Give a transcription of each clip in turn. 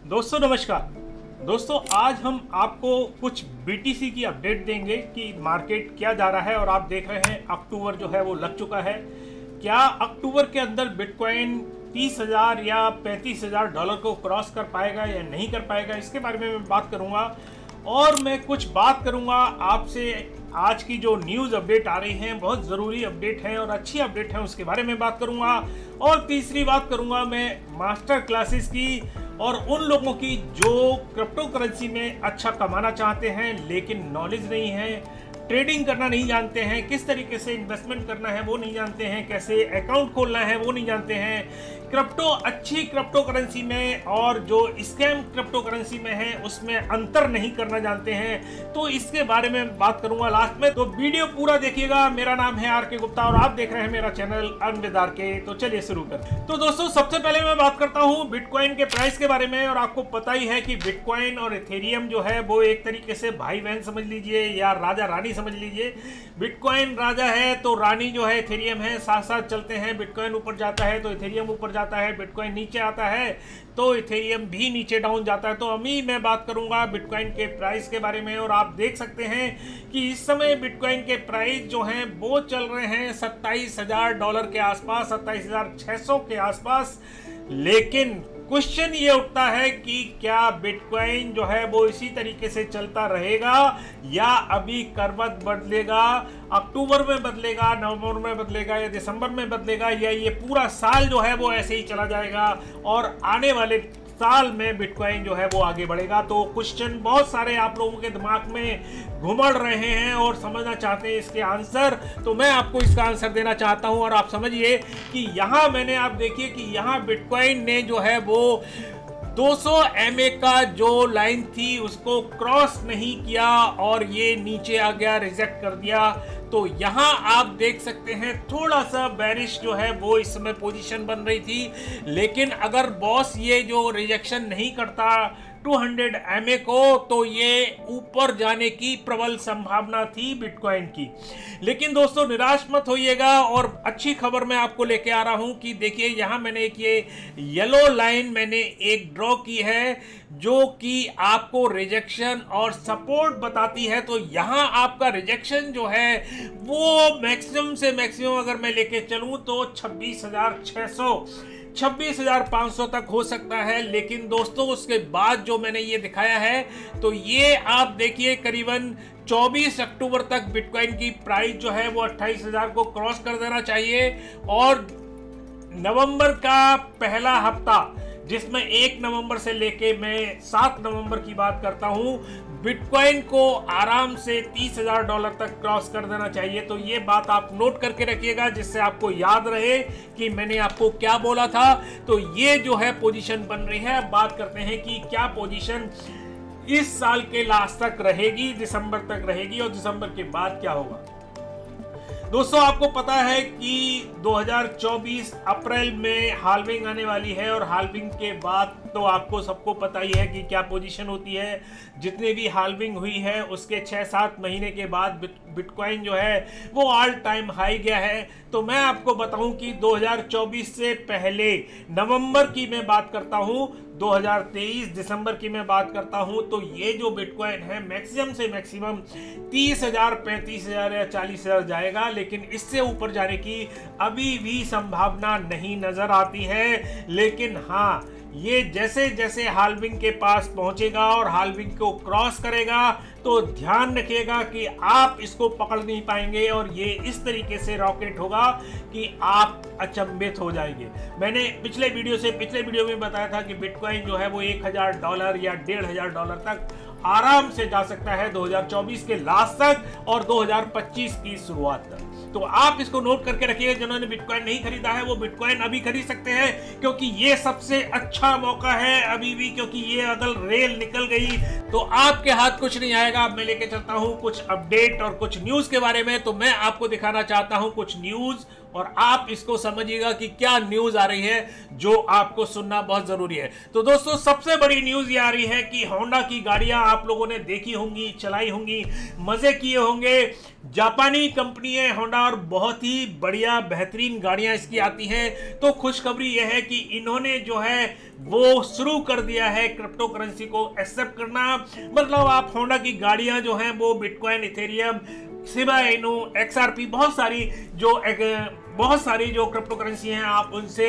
दोस्तों नमस्कार। दोस्तों आज हम आपको कुछ बीटीसी की अपडेट देंगे कि मार्केट क्या जा रहा है। और आप देख रहे हैं अक्टूबर जो है वो लग चुका है। क्या अक्टूबर के अंदर बिटकॉइन 30,000 या 35,000 डॉलर को क्रॉस कर पाएगा या नहीं कर पाएगा, इसके बारे में मैं बात करूंगा। और मैं कुछ बात करूंगा आपसे। आज की जो न्यूज़ अपडेट आ रही हैं बहुत ज़रूरी अपडेट है और अच्छी अपडेट है, उसके बारे में बात करूंगा। और तीसरी बात करूंगा मैं मास्टर क्लासेस की और उन लोगों की जो क्रिप्टो करेंसी में अच्छा कमाना चाहते हैं लेकिन नॉलेज नहीं है, ट्रेडिंग करना नहीं जानते हैं, किस तरीके से इन्वेस्टमेंट करना है वो नहीं जानते हैं, कैसे अकाउंट खोलना है वो नहीं जानते हैं। अच्छी क्रिप्टो करेंसी में और जो स्कैम क्रिप्टो करेंसी में है उसमें अंतर नहीं करना जानते हैं। तो इसके बारे में बात करूंगा लास्ट में, तो वीडियो पूरा देखिएगा। मेरा नाम है आर के गुप्ता और आप देख रहे हैं मेरा चैनल अर्न विद आर के। तो चलिए शुरू करते हैं। तो दोस्तों सबसे पहले मैं बात करता हूं बिटकॉइन के प्राइस के बारे में। और आपको पता ही है कि बिटकॉइन और इथेरियम जो है वो एक तरीके से भाई बहन समझ लीजिए या राजा रानी समझ लीजिए। बिटकॉइन राजा है तो रानी जो है इथेरियम है, साथ साथ चलते हैं। बिटकॉइन ऊपर जाता है तो इथेरियम ऊपर जाता है, बिटकॉइन नीचे आता है तो इथेरियम भी नीचे डाउन जाता है। तो अभी मैं बात करूंगा बिटकॉइन के प्राइस के बारे में। और आप देख सकते हैं कि इस समय बिटकॉइन के प्राइस जो हैं वो चल रहे हैं 27,000 डॉलर के आसपास, 27,600 के आसपास। लेकिन क्वेश्चन ये उठता है कि क्या बिटकॉइन जो है वो इसी तरीके से चलता रहेगा या अभी करवट बदलेगा, अक्टूबर में बदलेगा, नवंबर में बदलेगा या दिसंबर में बदलेगा, या ये पूरा साल जो है वो ऐसे ही चला जाएगा और आने वाले साल में बिटकॉइन जो है वो आगे बढ़ेगा। तो क्वेश्चन बहुत सारे आप लोगों के दिमाग में घुमड़ रहे हैं और समझना चाहते हैं इसके आंसर। तो मैं आपको इसका आंसर देना चाहता हूं। और आप समझिए कि यहां मैंने, आप देखिए कि यहां बिटकॉइन ने जो है वो 200 MA का जो लाइन थी उसको क्रॉस नहीं किया और ये नीचे आ गया, रिजेक्ट कर दिया। तो यहाँ आप देख सकते हैं थोड़ा सा बेरिश जो है वो इस समय पोजीशन बन रही थी। लेकिन अगर बॉस ये जो रिजेक्शन नहीं करता 200 MA को तो ये ऊपर जाने की प्रबल संभावना थी बिटकॉइन की। लेकिन दोस्तों निराश मत होइएगा। और अच्छी खबर मैं आपको लेके आ रहा हूं कि देखिए यहां मैंने एक ये येलो लाइन मैंने एक ड्रॉ की है जो कि आपको रिजेक्शन और सपोर्ट बताती है। तो यहां आपका रिजेक्शन जो है वो मैक्सिमम से मैक्सिमम अगर मैं लेके चलूं तो 26,600 26,500 तक हो सकता है। लेकिन दोस्तों उसके बाद जो मैंने ये दिखाया है तो ये आप देखिए करीबन 24 अक्टूबर तक बिटकॉइन की प्राइस जो है वो 28,000 को क्रॉस कर देना चाहिए। और नवंबर का पहला हफ्ता जिसमें 1 नवंबर से लेके मैं 7 नवंबर की बात करता हूं, बिटकॉइन को आराम से 30,000 डॉलर तक क्रॉस कर देना चाहिए। तो ये बात आप नोट करके रखिएगा जिससे आपको याद रहे कि मैंने आपको क्या बोला था। तो ये जो है पोजीशन बन रही है। अब बात करते हैं कि क्या पोजीशन इस साल के लास्ट तक रहेगी, दिसंबर तक रहेगी और दिसंबर के बाद क्या होगा। दोस्तों आपको पता है कि 2024 अप्रैल में हाल्विंग आने वाली है और हाल्विंग के बाद तो आपको सबको पता ही है कि क्या पोजीशन होती है। जितने भी हाल्विंग हुई है उसके 6-7 महीने के बाद बिटकॉइन जो है वो ऑल टाइम हाई गया है। तो मैं आपको बताऊं कि 2024 से पहले नवंबर की मैं बात करता हूं, 2023 दिसंबर की मैं बात करता हूं, तो ये जो बिटकॉइन है मैक्सिमम से मैक्सिमम 30,000, 35,000 या 40,000 जाएगा। लेकिन इससे ऊपर जाने की अभी भी संभावना नहीं नजर आती है। लेकिन हाँ, ये जैसे जैसे हाल्विंग के पास पहुंचेगा और हाल्विंग को क्रॉस करेगा तो ध्यान रखिएगा कि आप इसको पकड़ नहीं पाएंगे और ये इस तरीके से रॉकेट होगा कि आप अचंभित हो जाएंगे। मैंने पिछले वीडियो में बताया था कि बिटकॉइन जो है वो 1,000 डॉलर या 1,500 डॉलर तक आराम से जा सकता है 2024 के लास्ट तक और 2025 की शुरुआत तक। तो आप इसको नोट करके रखिए। जिन्होंने बिटकॉइन नहीं खरीदा है वो बिटकॉइन अभी खरीद सकते हैं क्योंकि ये सबसे अच्छा मौका है अभी भी, क्योंकि ये अगर रेल निकल गई तो आपके हाथ कुछ नहीं आएगा। मैं लेके चलता हूं कुछ अपडेट और कुछ न्यूज के बारे में। तो मैं आपको दिखाना चाहता हूं कुछ न्यूज और आप इसको समझिएगा कि क्या न्यूज आ रही है जो आपको सुनना बहुत जरूरी है। तो दोस्तों सबसे बड़ी न्यूज ये आ रही है कि होंडा की गाड़ियां आप लोगों ने देखी होंगी, चलाई होंगी, मजे किए होंगे। जापानी कंपनी है होंडा और बहुत ही बढ़िया बेहतरीन गाड़ियां इसकी आती हैं। तो खुशखबरी यह है कि इन्होंने जो है वो शुरू कर दिया है क्रिप्टो करेंसी को एक्सेप्ट करना। मतलब आप होंडा की गाड़ियां जो हैं वो bitcoin, Ethereum, Shiba Inu, XRP, बहुत सारी जो क्रिप्टो करेंसी हैं आप उनसे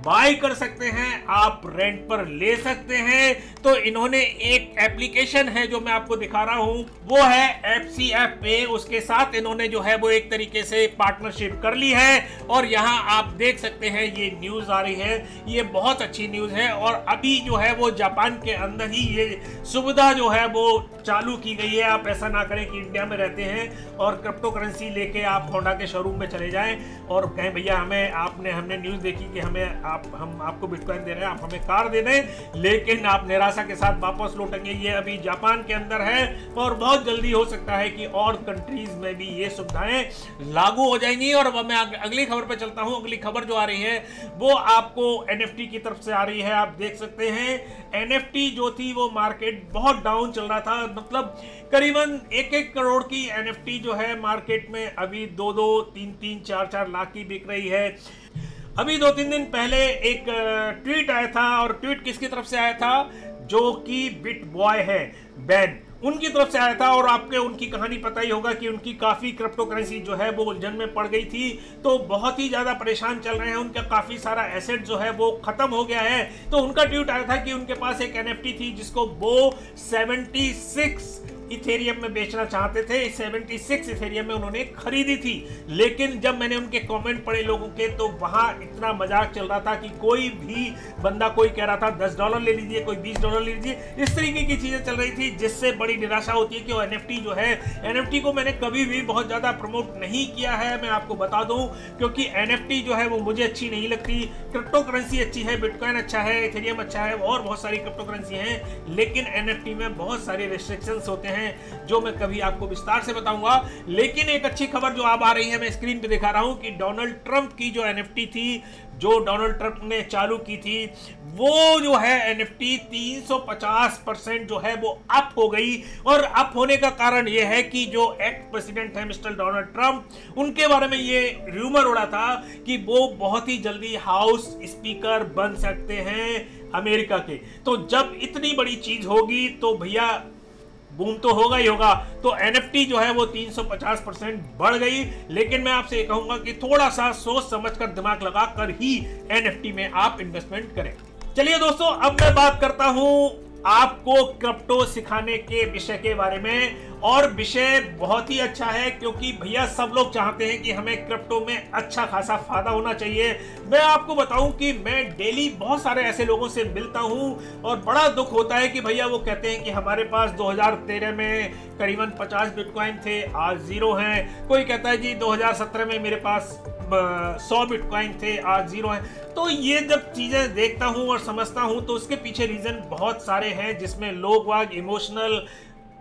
बाय कर सकते हैं, आप रेंट पर ले सकते हैं। तो इन्होंने एक एप्लीकेशन है जो मैं आपको दिखा रहा हूं, वो है FCF पे। उसके साथ इन्होंने जो है वो एक तरीके से पार्टनरशिप कर ली है और यहां आप देख सकते हैं ये न्यूज आ रही है। ये बहुत अच्छी न्यूज है और अभी जो है वो जापान के अंदर ही ये सुविधा जो है वो चालू की गई है। आप ऐसा ना करें कि इंडिया में रहते हैं और क्रिप्टो करेंसी लेके आप होंडा के शोरूम में चले जाएं और कहें भैया हमने न्यूज देखी कि हम आपको बिटकॉइन दे रहे हैं, आप हमें कार दे दें, लेकिन आप निराशा के साथ वापस लौटेंगे। ये अभी जापान के अंदर है और बहुत जल्दी हो सकता है कि और कंट्रीज में भी ये सुविधाएं लागू हो जाएंगी। और अब मैं अगली खबर पे चलता हूं। अगली खबर जो आ रही है वो आपको NFT की तरफ से आ रही है। आप देख सकते हैं NFT जो थी वो मार्केट बहुत डाउन चल रहा था, मतलब करीबन 1-1 करोड़ की NFT जो है मार्केट में अभी 2-2, 3-3, 4-4 लाख की बिक रही है। अभी 2-3 दिन पहले एक ट्वीट आया था और ट्वीट किसकी तरफ से आया था, जो कि बिट बॉय है बैन, उनकी तरफ से आया था। और आपको उनकी कहानी पता ही होगा कि उनकी काफी क्रिप्टो करेंसी जो है वो उलझन में पड़ गई थी, तो बहुत ही ज्यादा परेशान चल रहे हैं। उनका काफी सारा एसेट जो है वो खत्म हो गया है। तो उनका ट्वीट आया था कि उनके पास एक NFT थी जिसको वो 76 इथेरियम में बेचना चाहते थे। 76 इथेरियम में उन्होंने खरीदी थी, लेकिन जब मैंने उनके कमेंट पढ़े लोगों के तो वहां इतना मजाक चल रहा था कि कोई भी बंदा, कोई कह रहा था $10 ले लीजिए, कोई $20 ले लीजिए, इस तरीके की चीजें चल रही थी, जिससे बड़ी निराशा होती है कि वो NFT जो है, NFT को मैंने कभी भी बहुत ज्यादा प्रमोट नहीं किया है, मैं आपको बता दूं, क्योंकि NFT जो है वो मुझे अच्छी नहीं लगती। क्रिप्टो करेंसी अच्छी है, बिटकॉइन अच्छा है, इथेरियम अच्छा है और बहुत सारी क्रिप्टो करेंसी हैं, लेकिन NFT में बहुत सारे रिस्ट्रिक्शंस होते हैं जो मैं कभी आपको विस्तार से बताऊंगा। लेकिन एक अच्छी खबर जो अब आ रही है, मैं स्क्रीन पे दिखा रहा हूं कि डोनाल्ड ट्रंप की जो NFT थी, जो डोनाल्ड ट्रंप ने चालू की थी, वो जो है NFT 350% जो है वो अप हो गई। और अप होने का कारण ये है कि जो एक्स प्रेसिडेंट है मिस्टर डोनाल्ड ट्रंप, उनके बारे में ये रूमर उड़ा था कि वो बहुत ही जल्दी हाउस स्पीकर बन सकते हैं अमेरिका के। तो जब इतनी बड़ी चीज होगी तो भैया बूम तो होगा ही होगा। तो NFT जो है वो 350% बढ़ गई। लेकिन मैं आपसे ये कहूंगा कि थोड़ा सा सोच समझकर, दिमाग लगाकर ही NFT में आप इन्वेस्टमेंट करें। चलिए दोस्तों, अब मैं बात करता हूं आपको क्रिप्टो सिखाने के विषय के बारे में। और विषय बहुत ही अच्छा है क्योंकि भैया सब लोग चाहते हैं कि हमें क्रिप्टो में अच्छा खासा फायदा होना चाहिए। मैं आपको बताऊं कि मैं डेली बहुत सारे ऐसे लोगों से मिलता हूं और बड़ा दुख होता है कि भैया वो कहते हैं कि हमारे पास 2013 में करीबन 50 बिटकॉइन थे, आज 0 हैं। कोई कहता है जी 2017 में मेरे पास 100 बिटकॉइन थे, आज 0 है। तो ये जब चीजें देखता हूं और समझता हूं तो उसके पीछे रीजन बहुत सारे हैं, जिसमें लोग वाग इमोशनल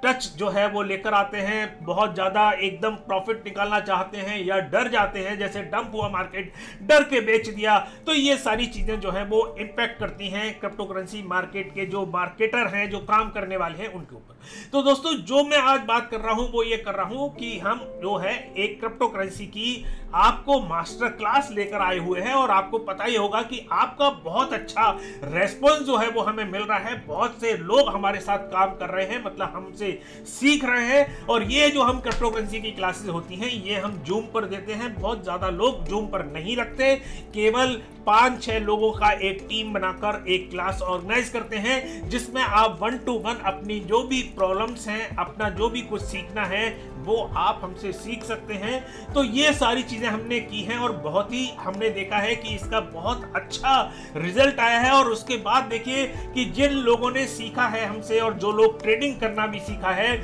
टच जो है वो लेकर आते हैं, बहुत ज्यादा एकदम प्रॉफिट निकालना चाहते हैं या डर जाते हैं, जैसे डंप हुआ मार्केट, डर के बेच दिया। तो ये सारी चीजें जो है वो इंपैक्ट करती हैं क्रिप्टो करेंसी मार्केट के जो मार्केटर हैं, जो काम करने वाले हैं, उनके ऊपर। तो दोस्तों जो मैं आज बात कर रहा हूं वो ये कर रहा हूं कि हम जो है एक क्रिप्टो करेंसी की आपको मास्टर क्लास लेकर आए हुए हैं। और आपको पता ही होगा कि आपका बहुत अच्छा रेस्पॉन्स जो है वो हमें मिल रहा है। बहुत से लोग हमारे साथ काम कर रहे हैं, मतलब हमसे सीख रहे हैं। और ये जो हम क्रिप्टो करेंसी की क्लासेस होती हैं ये हम जूम पर देते हैं। बहुत ज्यादा लोग जूम पर नहीं रखते, केवल 5-6 लोगों का एक टीम बनाकर एक क्लास ऑर्गेनाइज करते हैं, जिसमें आप 1 to 1 अपनी जो भी प्रॉब्लम्स हैं, अपना जो भी कुछ सीखना है वो आप हमसे सीख सकते हैं। तो ये सारी चीजें हमने की हैं और बहुत ही हमने देखा है कि इसका बहुत अच्छा रिजल्ट आया है। और उसके बाद देखिए कि जिन लोगों ने सीखा है हमसे और जो लोग ट्रेडिंग करना भी सीखा है,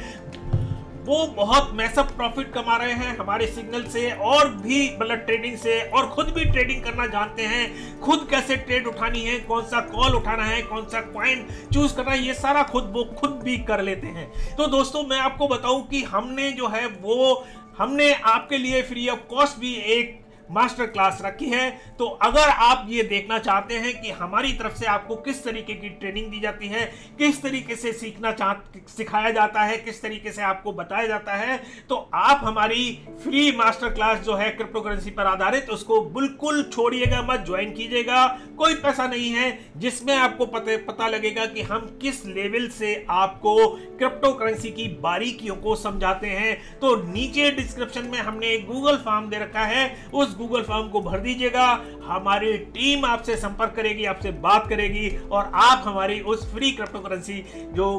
वो बहुत मैसिव प्रॉफिट कमा रहे हैं हमारे सिग्नल से और भी, मतलब ट्रेडिंग से, और खुद भी ट्रेडिंग करना जानते हैं। खुद कैसे ट्रेड उठानी है, कौन सा कॉल उठाना है, कौन सा कॉइन चूज करना है, ये सारा वो खुद भी कर लेते हैं। तो दोस्तों मैं आपको बताऊं कि हमने जो है वो हमने आपके लिए फ्री ऑफ कॉस्ट भी एक मास्टर क्लास रखी है। तो अगर आप ये देखना चाहते हैं कि हमारी तरफ से आपको किस तरीके की ट्रेनिंग दी जाती है, किस तरीके से सिखाया जाता है, किस तरीके से आपको बताया जाता है, तो आप हमारी फ्री मास्टर क्लास जो है क्रिप्टो करेंसी पर आधारित, उसको बिल्कुल छोड़िएगा मत, ज्वाइन कीजिएगा। कोई पैसा नहीं है, जिसमें आपको पता लगेगा कि हम किस लेवल से आपको क्रिप्टो करेंसी की बारीकियों को समझाते हैं। तो नीचे डिस्क्रिप्शन में हमने एक गूगल फॉर्म दे रखा है, उस गूगल फॉर्म को भर दीजिएगा। हमारी टीम आपसे संपर्क करेगी, आपसे बात करेगी और आप हमारी उस फ्री क्रिप्टो करेंसी जो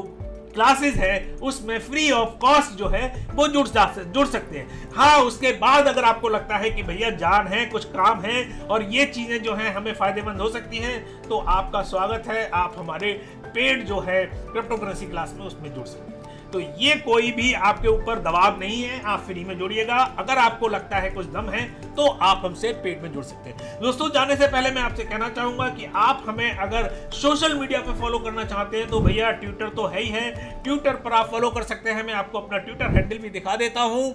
क्लासेस है उसमें फ्री ऑफ कॉस्ट जो है वो जुड़ सकते हैं। हाँ, उसके बाद अगर आपको लगता है कि भैया जान है, कुछ काम है और ये चीजें जो हैं हमें फायदेमंद हो सकती हैं, तो आपका स्वागत है, आप हमारे पेड जो है क्रिप्टो करेंसी क्लास में उसमें जुड़ सकते हैं। तो ये कोई भी आपके ऊपर दबाव नहीं है, आप फ्री में जुड़िएगा। अगर आपको लगता है कुछ दम है तो आप हमसे पेड में जुड़ सकते हैं। दोस्तों, जाने से पहले मैं आपसे कहना चाहूंगा कि आप हमें अगर सोशल मीडिया पे फॉलो करना चाहते हैं तो भैया ट्विटर तो है ही है, ट्विटर पर आप फॉलो कर सकते हैं। मैं आपको अपना ट्विटर हैंडल भी दिखा देता हूं।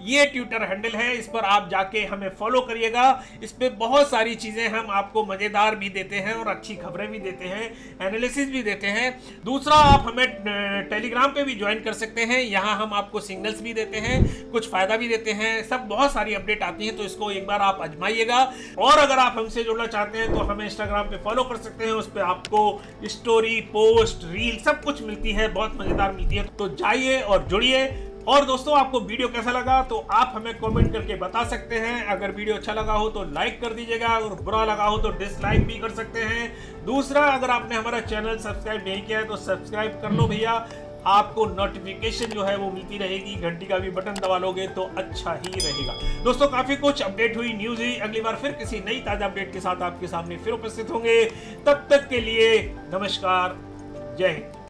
ये ट्विटर हैंडल है, इस पर आप जाके हमें फॉलो करिएगा। इस पे बहुत सारी चीजें हम आपको मजेदार भी देते हैं और अच्छी खबरें भी देते हैं, एनालिसिस भी देते हैं। दूसरा, आप हमें टेलीग्राम पे भी ज्वाइन कर सकते हैं, यहाँ हम आपको सिग्नल्स भी देते हैं, कुछ फायदा भी देते हैं, सब बहुत सारी अपडेट आती हैं, तो इसको एक बार आप आजमाइएगा। और अगर आप हमसे जुड़ना चाहते हैं तो हमें इंस्टाग्राम पे फॉलो कर सकते हैं, उस पर आपको स्टोरी, पोस्ट, रील सब कुछ मिलती है, बहुत मजेदार मिलती है। तो जाइए और जुड़िए। और दोस्तों, आपको वीडियो कैसा लगा तो आप हमें कमेंट करके बता सकते हैं। अगर वीडियो अच्छा लगा हो तो लाइक कर दीजिएगा, और बुरा लगा हो तो डिसलाइक भी कर सकते हैं। दूसरा, अगर आपने हमारा चैनल सब्सक्राइब नहीं किया है तो सब्सक्राइब कर लो भैया, आपको नोटिफिकेशन जो है वो मिलती रहेगी। घंटी का भी बटन दबा लोगे तो अच्छा ही रहेगा। दोस्तों, काफी कुछ अपडेट हुई, न्यूज हुई। अगली बार फिर किसी नई ताजा अपडेट के साथ आपके सामने फिर उपस्थित होंगे। तब तक के लिए नमस्कार, जय हिंद।